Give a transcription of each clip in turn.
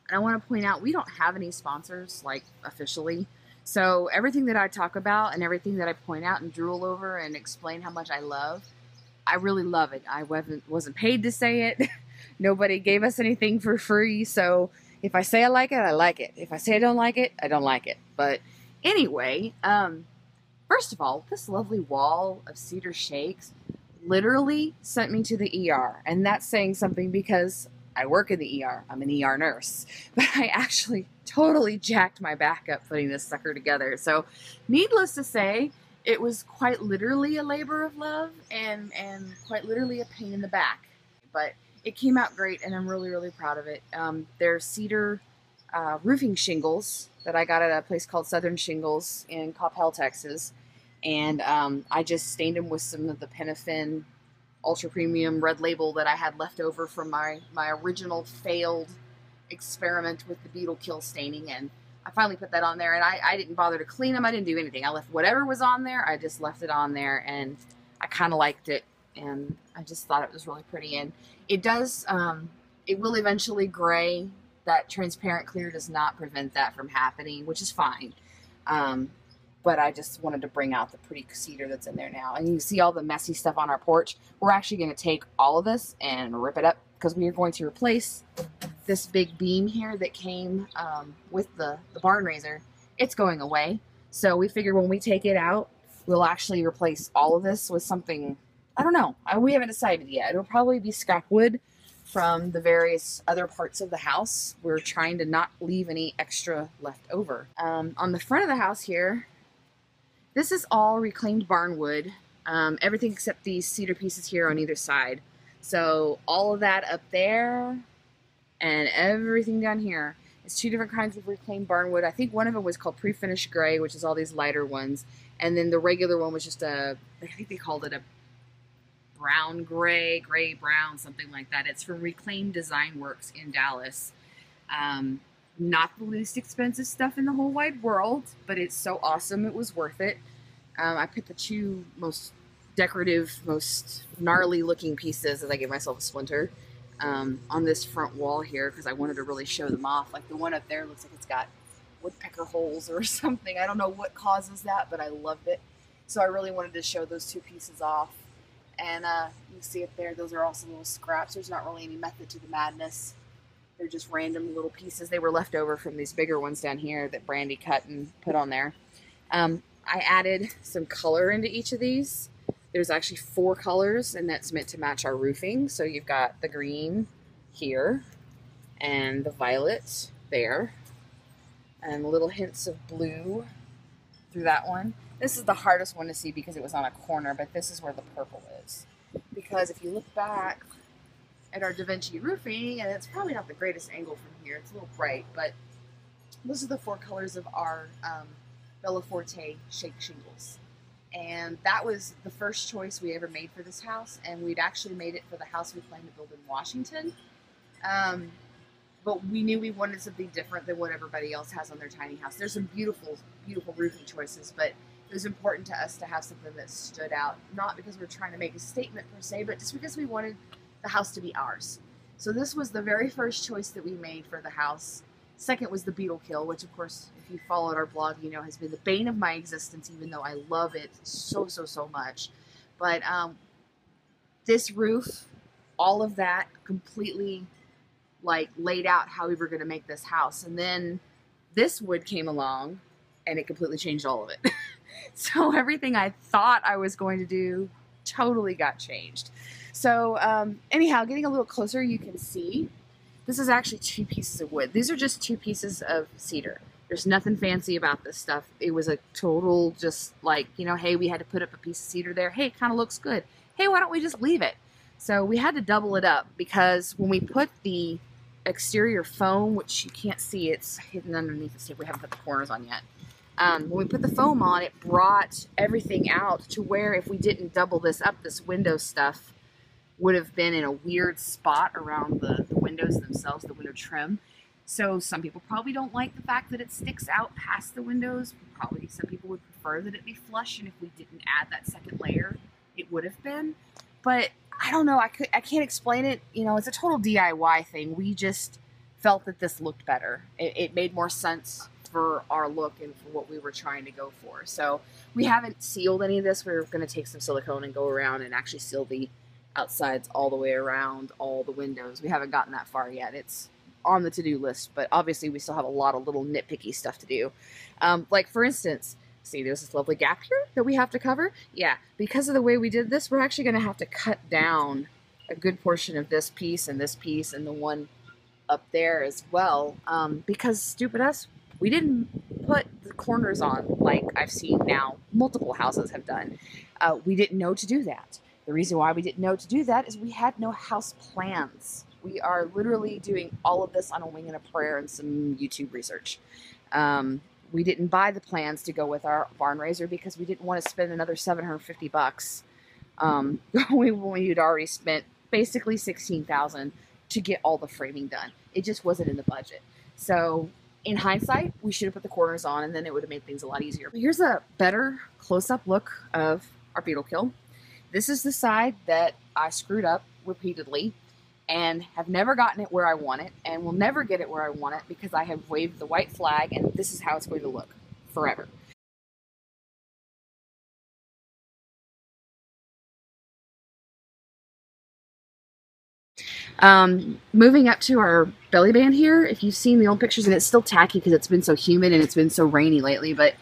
And I want to point out, we don't have any sponsors, like, officially. So everything that I talk about and everything that I point out and drool over and explain how much I love, I really love it. I wasn't paid to say it. Nobody gave us anything for free. So if I say I like it, I like it. If I say I don't like it, I don't like it. But anyway, first of all, this lovely wall of cedar shakes literally sent me to the ER. And that's saying something because I work in the ER. I'm an ER nurse. But I actually totally jacked my back up putting this sucker together. So needless to say, it was quite literally a labor of love and quite literally a pain in the back. But it came out great, and I'm really, really proud of it. They're cedar roofing shingles that I got at a place called Southern Shingles in Coppell, Texas. And I just stained them with some of the Penafin Ultra Premium Red Label that I had left over from my original failed experiment with the Beetle Kill staining. And I finally put that on there, and I didn't bother to clean them. I didn't do anything. I left whatever was on there. I just left it on there, and I kind of liked it, and I just thought it was really pretty. And it does, it will eventually gray. That transparent clear does not prevent that from happening, which is fine. But I just wanted to bring out the pretty cedar that's in there now. And you see all the messy stuff on our porch. We're actually going to take all of this and rip it up, because we are going to replace this big beam here that came with the barn raiser. It's going away. So we figured when we take it out, we'll actually replace all of this with something, I don't know. We haven't decided yet. It'll probably be scrap wood from the various other parts of the house. We're trying to not leave any extra left over. On the front of the house here, this is all reclaimed barn wood. Everything except these cedar pieces here on either side. So all of that up there and everything down here is two different kinds of reclaimed barn wood. I think one of them was called pre-finished gray, which is all these lighter ones. And then the regular one was just I think they called it a brown gray, gray brown, something like that. It's from Reclaimed Design Works in Dallas. Not the least expensive stuff in the whole wide world, but it's so awesome it was worth it. I put the two most decorative, most gnarly looking pieces, as I gave myself a splinter, on this front wall here, because I wanted to really show them off. Like the one up there looks like it's got woodpecker holes or something. I don't know what causes that, but I loved it. So I really wanted to show those two pieces off. And you see it there, those are also little scraps. There's not really any method to the madness. They're just random little pieces. They were left over from these bigger ones down here that Brandy cut and put on there. I added some color into each of these. There's actually 4 colors, and that's meant to match our roofing. So you've got the green here, and the violet there, and little hints of blue through that one. This is the hardest one to see because it was on a corner, but this is where the purple is. Because if you look back at our Da Vinci roofing, and it's probably not the greatest angle from here, it's a little bright, but those are the 4 colors of our Bella Forte shake shingles. And that was the first choice we ever made for this house, and we'd actually made it for the house we plan to build in Washington. But we knew we wanted something different than what everybody else has on their tiny house. There's some beautiful, beautiful roofing choices, but it was important to us to have something that stood out, not because we're trying to make a statement per se, but just because we wanted the house to be ours. So this was the very first choice that we made for the house. Second was the Beetle Kill, which of course, if you followed our blog, you know has been the bane of my existence, even though I love it so, so, so much. But this roof, all of that completely like laid out how we were going to make this house. And then this wood came along and it completely changed all of it. So everything I thought I was going to do totally got changed. So anyhow, getting a little closer, you can see this is actually 2 pieces of wood. These are just 2 pieces of cedar. There's nothing fancy about this stuff. It was a total just like, you know, hey, we had to put up a piece of cedar there. Hey, it kind of looks good. Hey, why don't we just leave it? So we had to double it up because when we put the exterior foam, which you can't see, it's hidden underneath the tape. We haven't put the corners on yet. When we put the foam on, it brought everything out to where if we didn't double this up, this window stuff would have been in a weird spot around the windows themselves, the window trim. So some people probably don't like the fact that it sticks out past the windows. Probably some people would prefer that it be flush, and if we didn't add that second layer, it would have been. But I don't know, I can't explain it. You know, it's a total DIY thing. We just felt that this looked better. It made more sense for our look and for what we were trying to go for. So we haven't sealed any of this. We're going to take some silicone and go around and actually seal the outsides all the way around all the windows. We haven't gotten that far yet. It's on the to-do list, but obviously we still have a lot of little nitpicky stuff to do. Like for instance, see, there's this lovely gap here that we have to cover. Yeah, because of the way we did this, we're actually going to have to cut down a good portion of this piece and the one up there as well, because stupid us, we didn't put the corners on like I've seen now multiple houses have done. We didn't know to do that. The reason why we didn't know to do that is we had no house plans. We are literally doing all of this on a wing and a prayer and some YouTube research. We didn't buy the plans to go with our barn raiser because we didn't want to spend another $750 when we'd already spent basically $16,000 to get all the framing done. It just wasn't in the budget. So in hindsight, we should have put the corners on, and then it would have made things a lot easier. But here's a better close-up look of our Beetle Kill. This is the side that I screwed up repeatedly and have never gotten it where I want it, and will never get it where I want it because I have waved the white flag, and this is how it's going to look forever. Moving up to our belly band here, if you've seen the old pictures, and it's still tacky because it's been so humid and it's been so rainy lately, but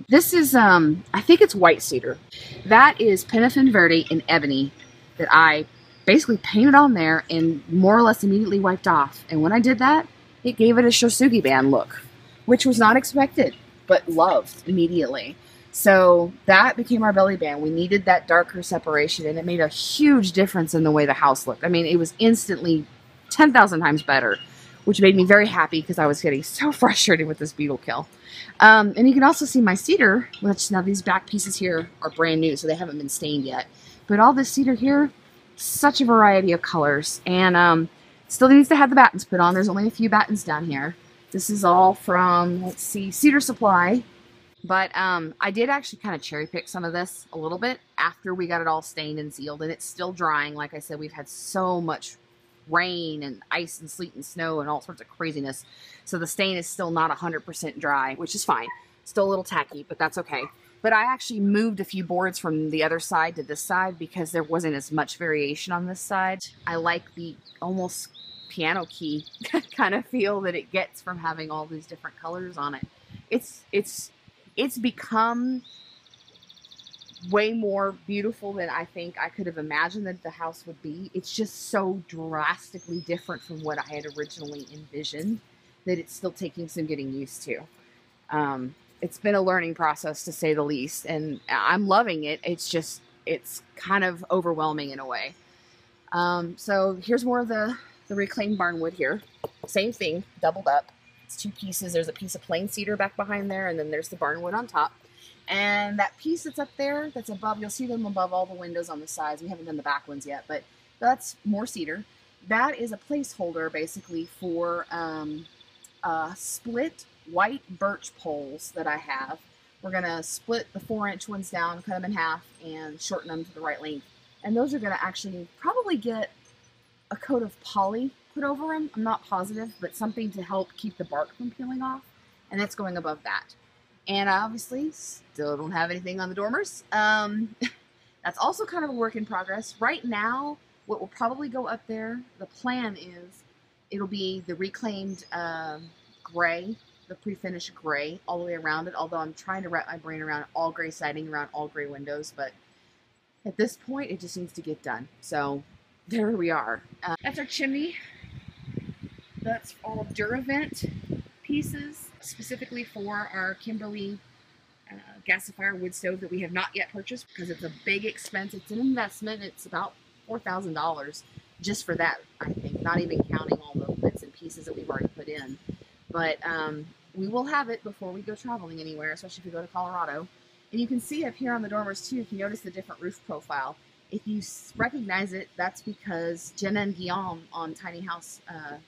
this is, I think it's white cedar. That is Pinafin Verde in ebony that I basically painted on there and more or less immediately wiped off. And when I did that, it gave it a Shosugi band look, which was not expected, but loved immediately. So that became our belly band. We needed that darker separation, and it made a huge difference in the way the house looked. I mean, it was instantly 10,000 times better, which made me very happy because I was getting so frustrated with this Beetle Kill. And you can also see my cedar, which now these back pieces here are brand new, so they haven't been stained yet. But all this cedar here, such a variety of colors, and still needs to have the battens put on. There's only a few battens down here. This is all from, let's see, Cedar Supply. But I did actually kind of cherry pick some of this a little bit after we got it all stained and sealed, and it's still drying. Like I said, we've had so much rain and ice and sleet and snow and all sorts of craziness. So the stain is still not 100% dry, which is fine. Still a little tacky, but that's okay. But I actually moved a few boards from the other side to this side because there wasn't as much variation on this side. I like the almost piano key kind of feel that it gets from having all these different colors on it. It's become way more beautiful than I think I could have imagined that the house would be. It's just so drastically different from what I had originally envisioned that it's still taking some getting used to. It's been a learning process, to say the least, and I'm loving it. It's kind of overwhelming in a way. So here's more of the reclaimed barn wood here. Same thing, doubled up. It's two pieces. There's a piece of plain cedar back behind there, and then there's the barn wood on top. And that piece that's up there, that's above, you'll see them above all the windows on the sides. We haven't done the back ones yet, but that's more cedar. That is a placeholder, basically, for split white birch poles that I have. We're going to split the 4-inch ones down, cut them in half, and shorten them to the right length. And those are going to actually probably get a coat of poly put over them. I'm not positive, but something to help keep the bark from peeling off. And that's going above that. And I obviously still don't have anything on the dormers. That's also kind of a work in progress. Right now, what will probably go up there, the plan is it'll be the reclaimed gray, the pre-finished gray all the way around it, although I'm trying to wrap my brain around all gray siding, around all gray windows, but at this point, it just needs to get done. So there we are. That's our chimney. That's all Duravent pieces, specifically for our Kimberly gasifier wood stove that we have not yet purchased because it's a big expense. It's an investment. It's about $4,000 just for that, I think, not even counting all the bits and pieces that we've already put in. But we will have it before we go traveling anywhere, especially if we go to Colorado. And you can see up here on the dormers too, if you notice the different roof profile. If you recognize it, that's because Jenna and Guillaume on Tiny House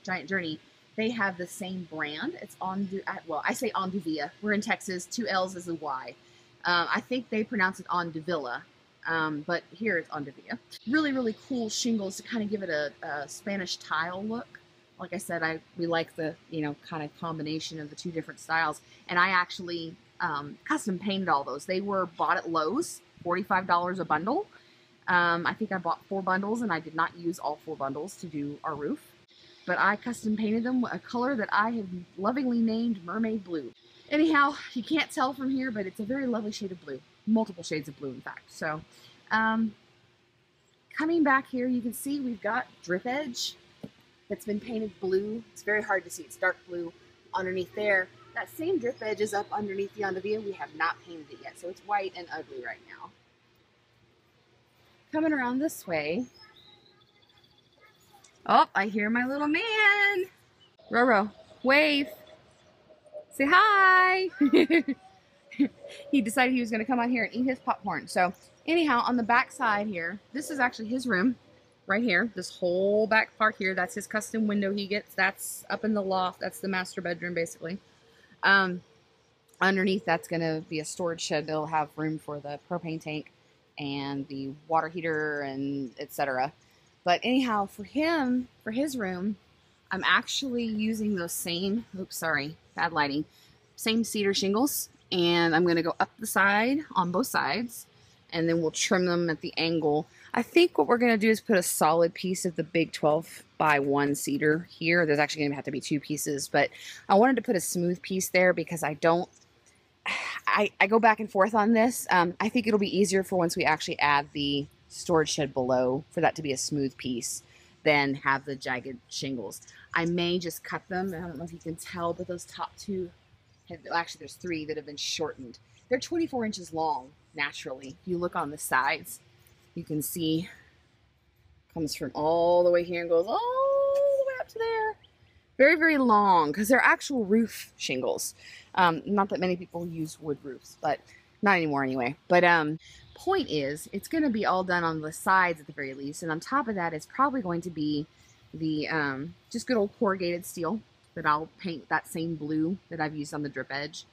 Giant Journey, they have the same brand. It's well, I say Onduvia. We're in Texas. 2 L's is a Y. I think they pronounce it Onduvilla, but here it's Onduvia. Really, really cool shingles to kind of give it a Spanish tile look. like I said, we like the, you know, kind of combination of the two different styles. And I actually custom painted all those. They were bought at Lowe's, $45 a bundle. I think I bought 4 bundles, and I did not use all 4 bundles to do our roof. But I custom painted them a color that I have lovingly named Mermaid Blue. Anyhow, you can't tell from here, but it's a very lovely shade of blue. Multiple shades of blue, in fact. So, coming back here, you can see we've got drip edge that's been painted blue. It's very hard to see. It's dark blue underneath there. That same drip edge is up underneath the Andavia. We have not painted it yet, so it's white and ugly right now. Coming around this way. Oh, I hear my little man. Roro, wave. Say hi. He decided he was going to come out here and eat his popcorn. So anyhow, on the back side here, this is actually his room right here. This whole back part here, that's his custom window he gets. That's up in the loft. That's the master bedroom, basically. Underneath, that's going to be a storage shed. They'll have room for the propane tank and the water heater and etc. But anyhow, for him, for his room, I'm actually using those same, oops, sorry, bad lighting, same cedar shingles. And I'm going to go up the side on both sides, and then we'll trim them at the angle. I think what we're going to do is put a solid piece of the big 12x1 cedar here. There's actually going to have to be 2 pieces, but I wanted to put a smooth piece there because I go back and forth on this. I think it'll be easier for once we actually add the storage shed below for that to be a smooth piece than have the jagged shingles. I may just cut them. I don't know if you can tell, but those top 2, actually there's 3 that have been shortened. They're 24 inches long naturally. If you look on the sides, you can see comes from all the way here and goes all the way up to there. Very, very long because they're actual roof shingles. Not that many people use wood roofs, but not anymore anyway. But point is, it's going to be all done on the sides at the very least, and on top of that, it's probably going to be the just good old corrugated steel that I'll paint that same blue that I've used on the drip edge,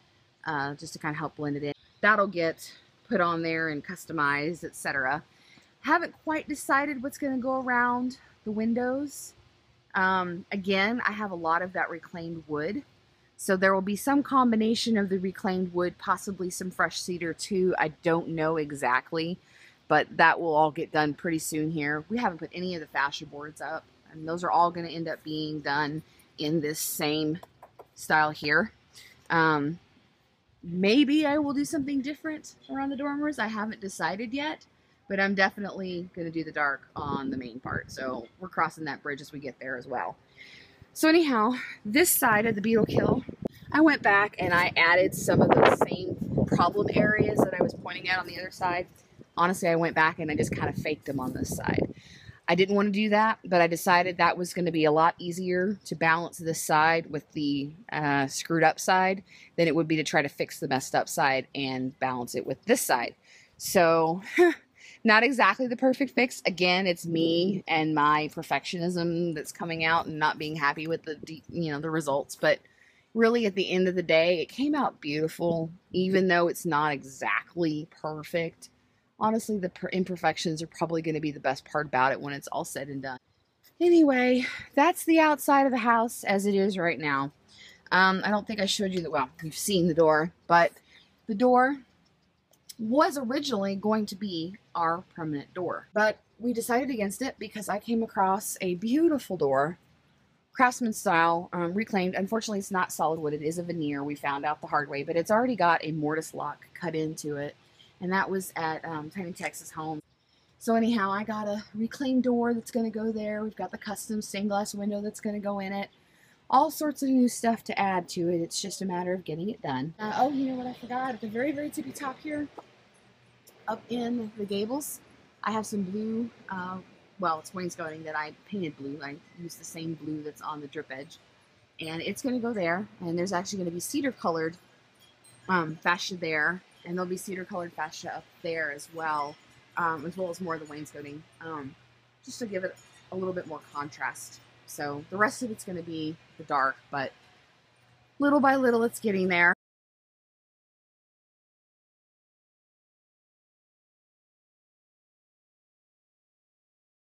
just to kind of help blend it in. That'll get put on there and customized, etc. Haven't quite decided what's going to go around the windows. Again, I have a lot of that reclaimed wood, so there will be some combination of the reclaimed wood, possibly some fresh cedar too. I don't know exactly, but that will all get done pretty soon here. We haven't put any of the fascia boards up, and those are all going to end up being done in this same style here. Maybe I will do something different around the dormers. I haven't decided yet, but I'm definitely going to do the dark on the main part. So we're crossing that bridge as we get there as well. So anyhow, this side of the Beetle Kill, I went back and I added some of those same problem areas that I was pointing out on the other side. Honestly, I went back and I just kind of faked them on this side. I didn't want to do that, but I decided that was going to be a lot easier to balance this side with the screwed up side than it would be to try to fix the messed up side and balance it with this side. So not exactly the perfect fix. Again, it's me and my perfectionism that's coming out and not being happy with the, the results. But really at the end of the day, it came out beautiful, even though it's not exactly perfect. Honestly, the imperfections are probably going to be the best part about it when it's all said and done. Anyway, that's the outside of the house as it is right now. I don't think I showed you that. Well, you've seen the door, but the door was originally going to be our permanent door, but we decided against it because I came across a beautiful door, craftsman style, reclaimed. Unfortunately, it's not solid wood. It is a veneer. We found out the hard way, but it's already got a mortise lock cut into it. And that was at Tiny Texas Home. So anyhow, I got a reclaimed door that's going to go there. We've got the custom stained glass window that's going to go in it. All sorts of new stuff to add to it. It's just a matter of getting it done. Oh, you know what I forgot? At the very, very tippy top here, up in the gables, I have some blue, well, it's wainscoting that I painted blue. I used the same blue that's on the drip edge. And it's going to go there. And there's actually going to be cedar colored fascia there. And there'll be cedar colored fascia up there as well as more of the wainscoting, just to give it a little bit more contrast. So the rest of it's going to be the dark, but little by little it's getting there.